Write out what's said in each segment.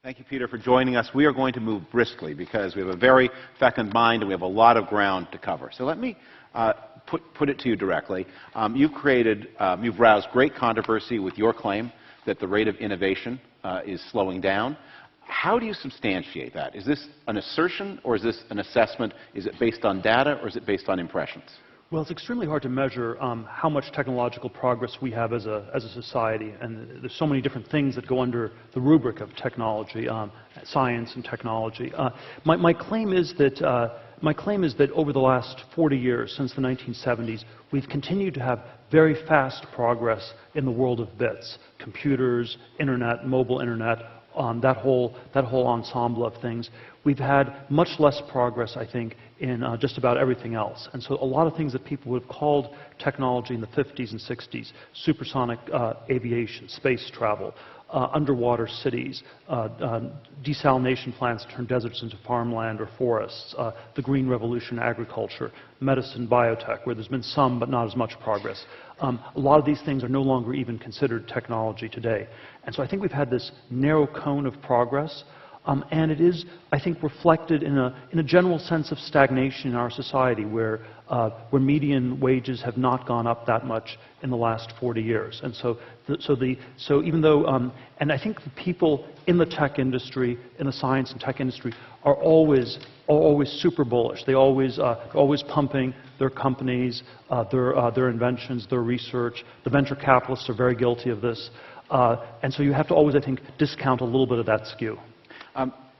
Thank you, Peter, for joining us. We are going to move briskly because we have a very fecund mind and we have a lot of ground to cover. So let me put it to you directly. You've roused great controversy with your claim that the rate of innovation is slowing down. How do you substantiate that? Is this an assertion or is this an assessment? Is it based on data or is it based on impressions? Well, it's extremely hard to measure how much technological progress we have as a society, and there's so many different things that go under the rubric of technology, science and technology. My claim is that over the last 40 years, since the 1970s, we've continued to have very fast progress in the world of bits, computers, internet, mobile internet, that whole ensemble of things. We've had much less progress, I think, in just about everything else. And so a lot of things that people would have called technology in the 50s and 60s, supersonic aviation, space travel, underwater cities, desalination plants to turn deserts into farmland or forests, the green revolution, agriculture, medicine, biotech, where there's been some but not as much progress. A lot of these things are no longer even considered technology today. And so I think we've had this narrow cone of progress. And it is, I think, reflected in a general sense of stagnation in our society, where median wages have not gone up that much in the last 40 years. And so even though, and I think the people in the tech industry, in the science and tech industry, are always super bullish. They're always pumping their companies, their inventions, their research. The venture capitalists are very guilty of this. And so you have to always, I think, discount a little bit of that skew.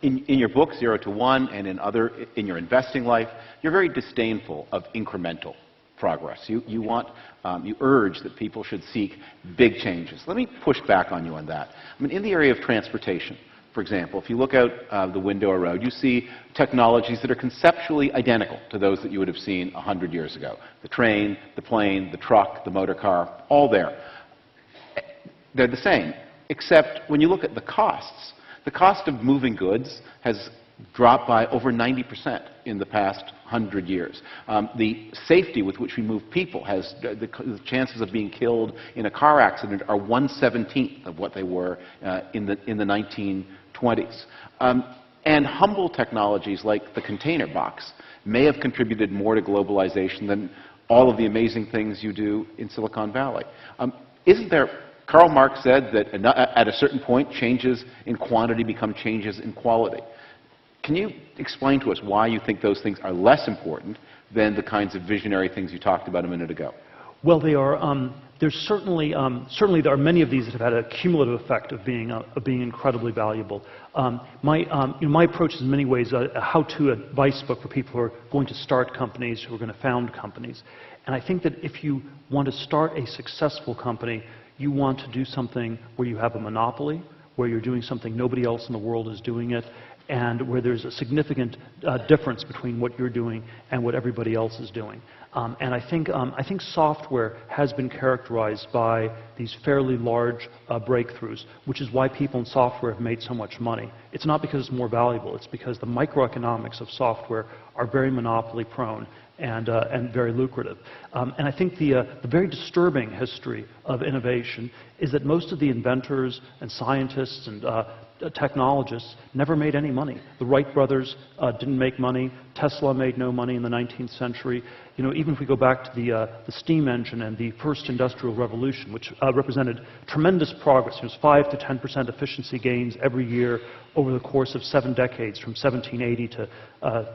In your book, 0 to 1, and in your investing life, you're very disdainful of incremental progress. You urge that people should seek big changes. Let me push back on you on that. I mean, in the area of transportation, for example, if you look out the window a road, you see technologies that are conceptually identical to those that you would have seen 100 years ago. The train, the plane, the truck, the motor car, all there. They're the same, except when you look at the costs, the cost of moving goods has dropped by over 90% in the past 100 years. The safety with which we move people the chances of being killed in a car accident are 1/17 of what they were in the 1920s. And humble technologies like the container box may have contributed more to globalization than all of the amazing things you do in Silicon Valley. Karl Marx said that at a certain point, changes in quantity become changes in quality. Can you explain to us why you think those things are less important than the kinds of visionary things you talked about a minute ago? Well, they are. There's certainly there are many of these that have had a cumulative effect of being incredibly valuable. My approach is in many ways a how-to advice book for people who are going to start companies, who are going to found companies. And I think that if you want to start a successful company, you want to do something where you have a monopoly, where you're doing something nobody else in the world is doing it, and where there's a significant difference between what you're doing and what everybody else is doing. And I think software has been characterized by these fairly large breakthroughs, which is why people in software have made so much money. It's not because it's more valuable, it's because the microeconomics of software are very monopoly prone and very lucrative. And I think the very disturbing history of innovation is that most of the inventors and scientists and technologists never made any money. The Wright brothers didn't make money. Tesla made no money in the 19th century. You know, even if we go back to the steam engine and the first industrial revolution, which represented tremendous progress. It was 5 to 10% efficiency gains every year over the course of 7 decades, from 1780 to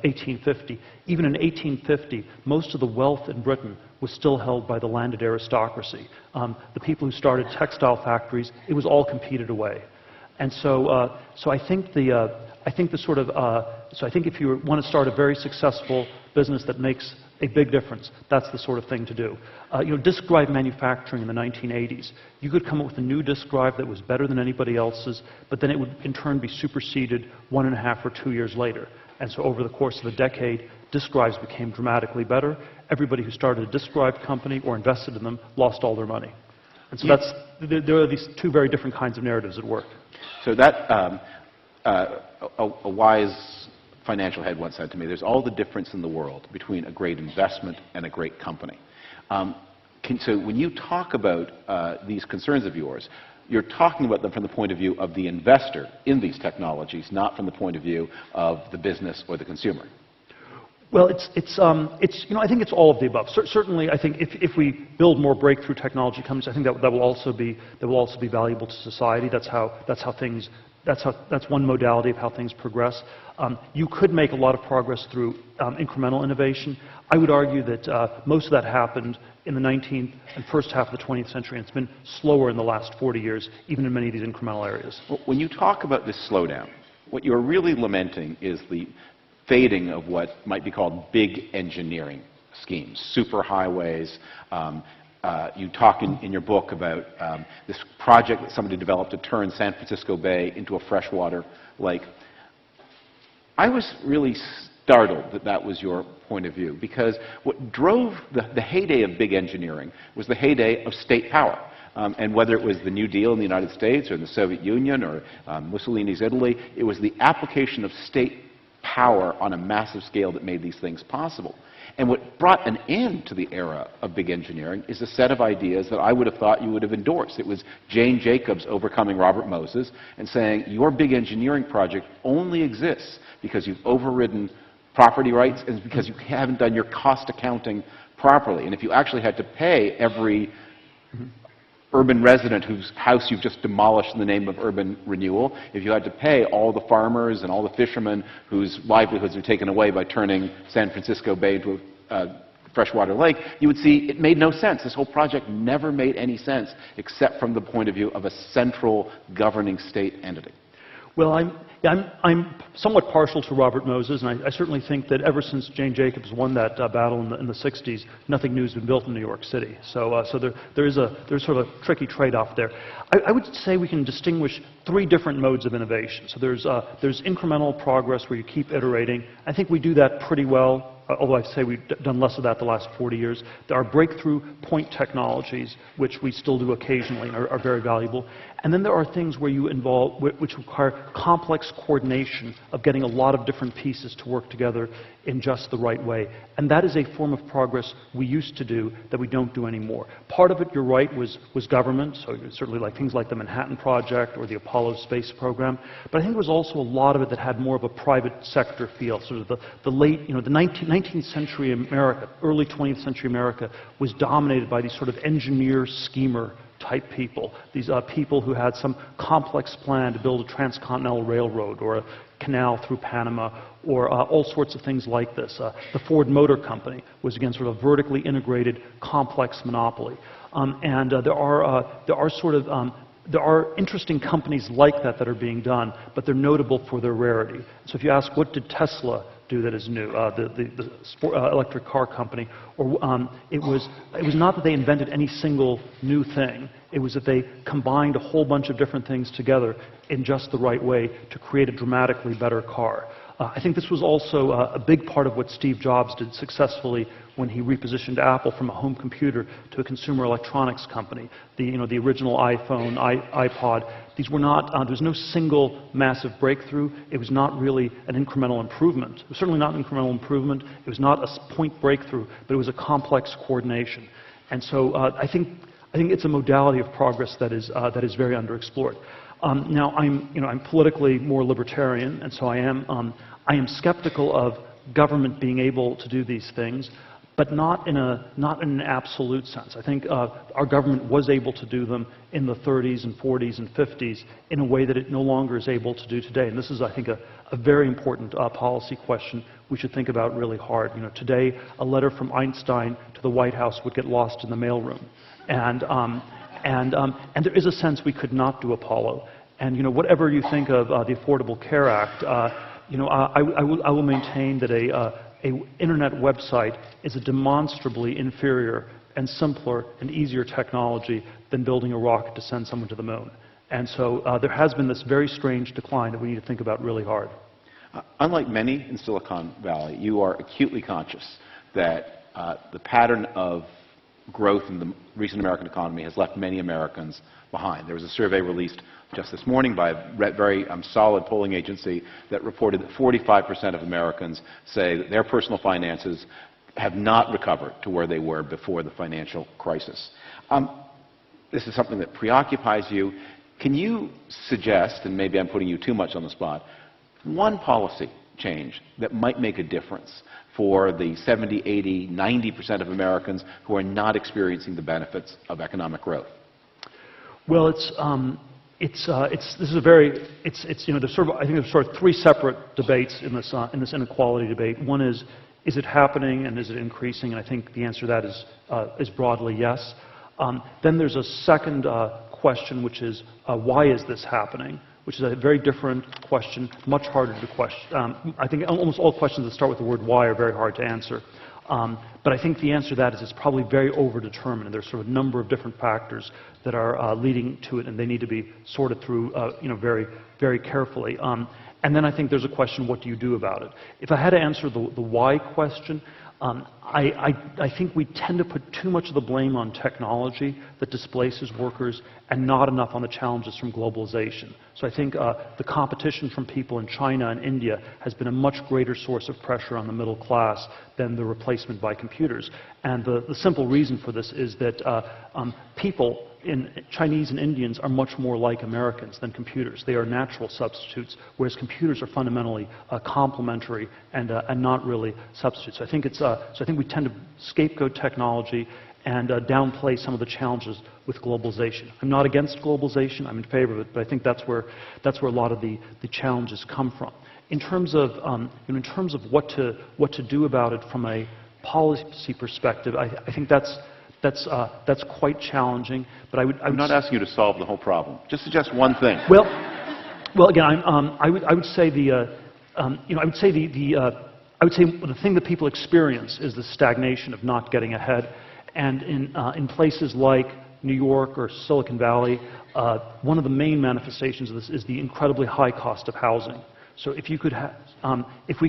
1850. Even in 1850, most of the wealth in Britain was still held by the landed aristocracy. The people who started textile factories, it was all competed away. And so I think I think if you want to start a very successful business that makes a big difference, that's the sort of thing to do. Disk drive manufacturing in the 1980s, you could come up with a new disk drive that was better than anybody else's, but then it would in turn be superseded 1.5 or 2 years later. And so over the course of a decade, disk drives became dramatically better. Everybody who started a disk drive company or invested in them lost all their money. And so there are these two very different kinds of narratives at work. So that a wise financial head once said to me, there's all the difference in the world between a great investment and a great company. So when you talk about these concerns of yours, you're talking about them from the point of view of the investor in these technologies, not from the point of view of the business or the consumer. Well, I think it's all of the above. Certainly, I think if we build more breakthrough technology companies, I think that will also be valuable to society. That's one modality of how things progress. You could make a lot of progress through incremental innovation. I would argue that most of that happened in the 19th and first half of the 20th century, and it's been slower in the last 40 years, even in many of these incremental areas. When you talk about this slowdown, what you're really lamenting is the fading of what might be called big engineering schemes, superhighways. You talk in your book about this project that somebody developed to turn San Francisco Bay into a freshwater lake. I was really startled that that was your point of view, because what drove the heyday of big engineering was the heyday of state power. And whether it was the New Deal in the United States or in the Soviet Union or Mussolini's Italy, it was the application of state power on a massive scale that made these things possible. And what brought an end to the era of big engineering is a set of ideas that I would have thought you would have endorsed. It was Jane Jacobs overcoming Robert Moses and saying, your big engineering project only exists because you've overridden property rights and because you haven't done your cost accounting properly. And if you actually had to pay every urban resident whose house you've just demolished in the name of urban renewal, if you had to pay all the farmers and all the fishermen whose livelihoods are taken away by turning San Francisco Bay into a freshwater lake, you would see it made no sense. This whole project never made any sense except from the point of view of a central governing state entity. Well, I'm somewhat partial to Robert Moses, and I certainly think that ever since Jane Jacobs won that battle in the 60s, nothing new has been built in New York City. So there's sort of a tricky trade-off there. I would say we can distinguish three different modes of innovation. So there's incremental progress where you keep iterating. I think we do that pretty well. Although I'd say we've done less of that the last 40 years. There are breakthrough point technologies, which we still do occasionally and are very valuable. And then there are things where you involve, which require complex coordination of getting a lot of different pieces to work together in just the right way. And that is a form of progress we used to do that we don't do anymore. Part of it, you're right, was government, so certainly like things like the Manhattan Project or the Apollo space program. But I think there was also a lot of it that had more of a private sector feel. Sort of the late, the 19th century America, early 20th century America was dominated by these sort of engineer, schemer type people. These people who had some complex plan to build a transcontinental railroad or a canal through Panama or all sorts of things like this. The Ford Motor Company was, again, sort of vertically integrated, complex monopoly. There are interesting companies like that that are being done, but they're notable for their rarity. So if you ask, what did Tesla do that is new, the electric car company, or it was not that they invented any single new thing. It was that they combined a whole bunch of different things together in just the right way to create a dramatically better car. I think this was also a big part of what Steve Jobs did successfully when he repositioned Apple from a home computer to a consumer electronics company. The original iPhone, iPod, these were not, there was no single massive breakthrough. It was not really an incremental improvement. It was certainly not an incremental improvement. It was not a point breakthrough, but it was a complex coordination. And so I think it's a modality of progress that is very underexplored. Now, I'm politically more libertarian, and so I am skeptical of government being able to do these things, but not in an absolute sense. I think our government was able to do them in the 30s and 40s and 50s in a way that it no longer is able to do today. And this is, I think, a very important policy question we should think about really hard. Today, a letter from Einstein to the White House would get lost in the mailroom. And there is a sense we could not do Apollo. And whatever you think of the Affordable Care Act, I will maintain that an internet website is a demonstrably inferior and simpler and easier technology than building a rocket to send someone to the moon. And so there has been this very strange decline that we need to think about really hard. Unlike many in Silicon Valley, you are acutely conscious that the pattern of growth in the recent American economy has left many Americans behind. There was a survey released just this morning by a very solid polling agency that reported that 45% of Americans say that their personal finances have not recovered to where they were before the financial crisis. This is something that preoccupies you. Can you suggest, and maybe I'm putting you too much on the spot, one policy change that might make a difference for the 70, 80, 90% of Americans who are not experiencing the benefits of economic growth? Well, this is a very, you know, there's sort of, I think there's sort of three separate debates in this inequality debate. One is it happening and is it increasing? And I think the answer to that is broadly yes. Then there's a second question, which is why is this happening? Which is a very different question, much harder to question. I think almost all questions that start with the word why are very hard to answer. But I think the answer to that is it's probably very overdetermined, and there's sort of a number of different factors that are leading to it, and they need to be sorted through, you know, very, very carefully. And then I think there's a question, what do you do about it? If I had to answer the why question, I think we tend to put too much of the blame on technology that displaces workers and not enough on the challenges from globalization. So I think the competition from people in China and India has been a much greater source of pressure on the middle class than the replacement by computers. And the simple reason for this is that people Chinese and Indians are much more like Americans than computers. They are natural substitutes, whereas computers are fundamentally complementary and not really substitutes. So I think we tend to scapegoat technology and downplay some of the challenges with globalization. I'm not against globalization. I'm in favor of it, but I think that's where a lot of the challenges come from. In terms of what to do about it from a policy perspective, I think that's quite challenging. But I'm not asking you to solve the whole problem. Just suggest one thing. Well, again, I would say the thing that people experience is the stagnation of not getting ahead. And in places like New York or Silicon Valley, one of the main manifestations of this is the incredibly high cost of housing. So if we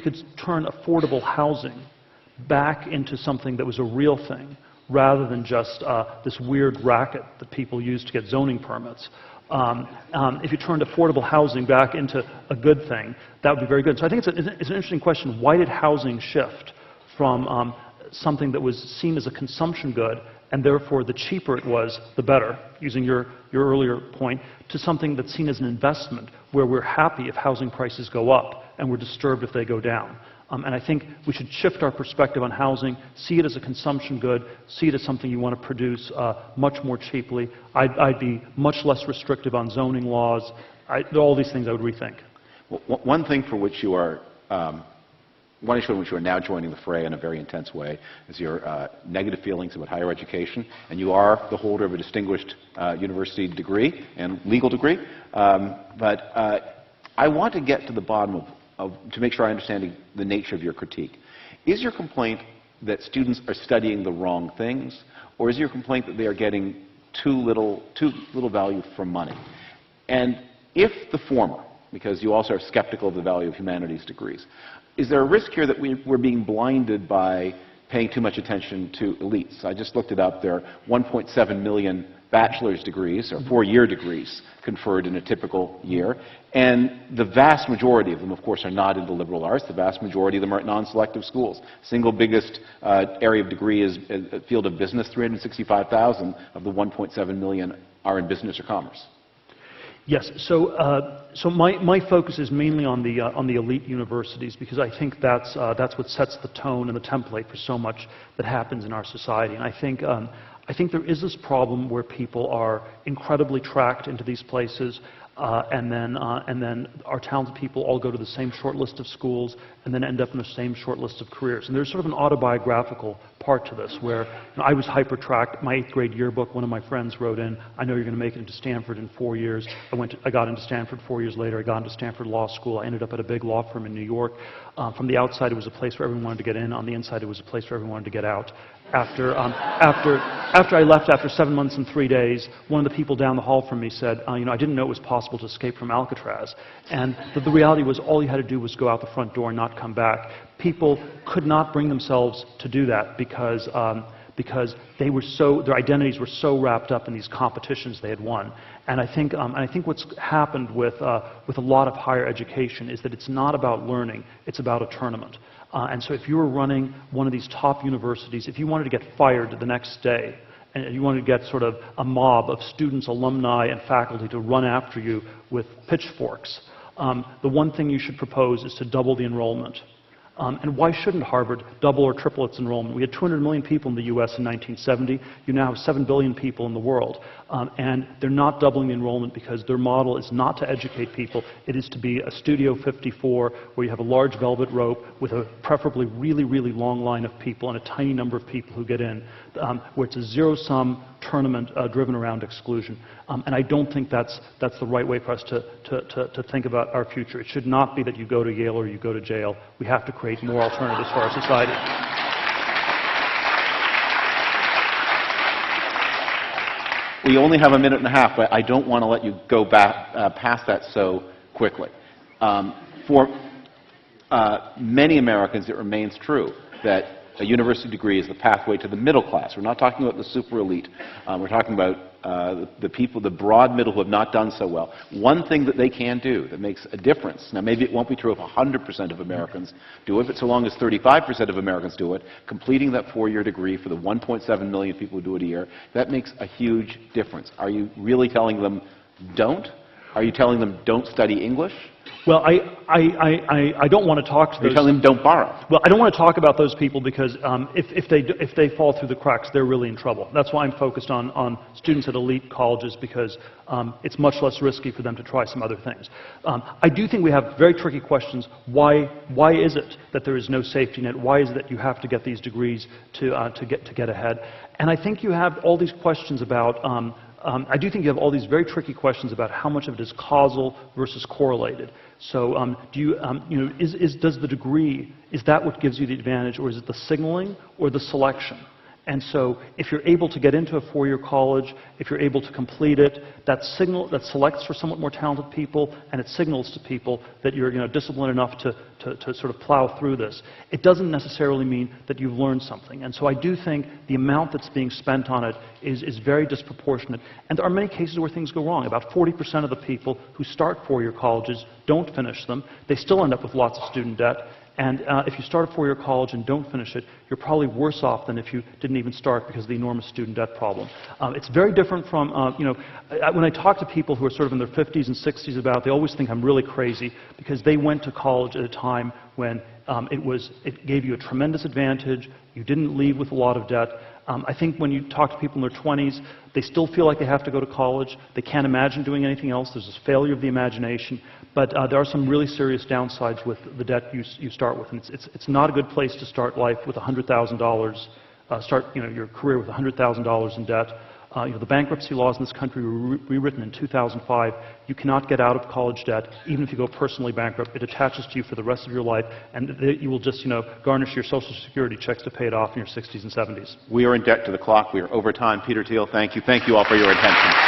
could turn affordable housing back into something that was a real thing, rather than just this weird racket that people use to get zoning permits. If you turned affordable housing back into a good thing, that would be very good. So I think it's an interesting question. Why did housing shift from something that was seen as a consumption good, and therefore the cheaper it was, the better, using your earlier point, to something that's seen as an investment, where we're happy if housing prices go up, and we're disturbed if they go down? And I think we should shift our perspective on housing, see it as a consumption good, see it as something you want to produce much more cheaply. I'd be much less restrictive on zoning laws. All these things I would rethink. Well, one thing for which you are, one issue in which you are now joining the fray in a very intense way is your negative feelings about higher education, and you are the holder of a distinguished university degree and legal degree. But I want to get to the bottom to make sure I understand the nature of your critique. Is your complaint that students are studying the wrong things, or is your complaint that they are getting too little value for money? And if the former, because you also are skeptical of the value of humanities degrees, is there a risk here that we're being blinded by paying too much attention to elites? I just looked it up. There are 1.7 million bachelor's degrees, or four-year degrees, conferred in a typical year. And the vast majority of them, of course, are not in the liberal arts. The vast majority of them are at non-selective schools. Single biggest area of degree is a field of business. 365,000 of the 1.7 million are in business or commerce. Yes. So my focus is mainly on the elite universities, because I think that's what sets the tone and the template for so much that happens in our society. And I think there is this problem where people are incredibly tracked into these places, and then our talented people all go to the same short list of schools and then end up in the same short list of careers. And there's sort of an autobiographical part to this, where I was hyper-tracked. My 8th grade yearbook, one of my friends wrote in, "I know you're going to make it into Stanford in 4 years." I got into Stanford 4 years later. I got into Stanford Law School. I ended up at a big law firm in New York. From the outside, it was a place where everyone wanted to get in. On the inside, it was a place where everyone wanted to get out. After I left after 7 months and 3 days, one of the people down the hall from me said, I didn't know it was possible to escape from Alcatraz. And the reality was all you had to do was go out the front door and not come back. People could not bring themselves to do that because they were their identities were so wrapped up in these competitions they had won. And I think what's happened with a lot of higher education is that it's not about learning, it's about a tournament. And so if you were running one of these top universities, if you wanted to get fired the next day and you want to get sort of a mob of students, alumni, and faculty to run after you with pitchforks, the one thing you should propose is to double the enrollment. And why shouldn't Harvard double or triple its enrollment? We had 200 million people in the US in 1970. You now have 7 billion people in the world. And they're not doubling the enrollment because their model is not to educate people. It is to be a Studio 54 where you have a large velvet rope with a preferably really, really long line of people and a tiny number of people who get in, where it's a zero-sum tournament driven around exclusion. And I don't think that's the right way for us to think about our future. It should not be that you go to Yale or you go to jail. We have to create more alternatives for our society. We only have a minute and a half, but I don't want to let you go back past that so quickly. For many Americans, it remains true that a university degree is the pathway to the middle class. We're not talking about the super elite. We're talking about the people, the broad middle who have not done so well. One thing that they can do that makes a difference, now maybe it won't be true if 100% of Americans do it, but so long as 35% of Americans do it, completing that 4-year degree for the 1.7 million people who do it a year, that makes a huge difference. Are you really telling them don't? Are you telling them don't study English? Well, I don't want to talk to those. You're telling them don't borrow. Well, I don't want to talk about those people because if they fall through the cracks, they're really in trouble. That's why I'm focused on students at elite colleges, because it's much less risky for them to try some other things. I do think we have very tricky questions. Why is it that there is no safety net? Why is it that you have to get these degrees to get ahead? And I think you have all these questions about. I do think you have all these very tricky questions about how much of it is causal versus correlated. So, does the degree, is that what gives you the advantage, or is it the signaling or the selection? And so, if you're able to get into a 4-year college, if you're able to complete it, that selects for somewhat more talented people, and it signals to people that you're disciplined enough to sort of plow through this. It doesn't necessarily mean that you've learned something. And so I do think the amount that's being spent on it is very disproportionate. And there are many cases where things go wrong. About 40% of the people who start 4-year colleges don't finish them. They still end up with lots of student debt. And if you start a 4-year college and don't finish it, you're probably worse off than if you didn't even start because of the enormous student debt problem. It's very different from, when I talk to people who are sort of in their 50s and 60s about it, they always think I'm really crazy because they went to college at a time when it gave you a tremendous advantage. You didn't leave with a lot of debt. I think when you talk to people in their 20s, they still feel like they have to go to college. They can't imagine doing anything else. There's this failure of the imagination. But there are some really serious downsides with the debt you start with. And it's not a good place to start life with $100,000, start your career with $100,000 in debt. The bankruptcy laws in this country were rewritten in 2005. You cannot get out of college debt, even if you go personally bankrupt. It attaches to you for the rest of your life, and you will just, garnish your Social Security checks to pay it off in your 60s and 70s. We are in debt to the clock. We are over time. Peter Thiel, thank you. Thank you all for your attention.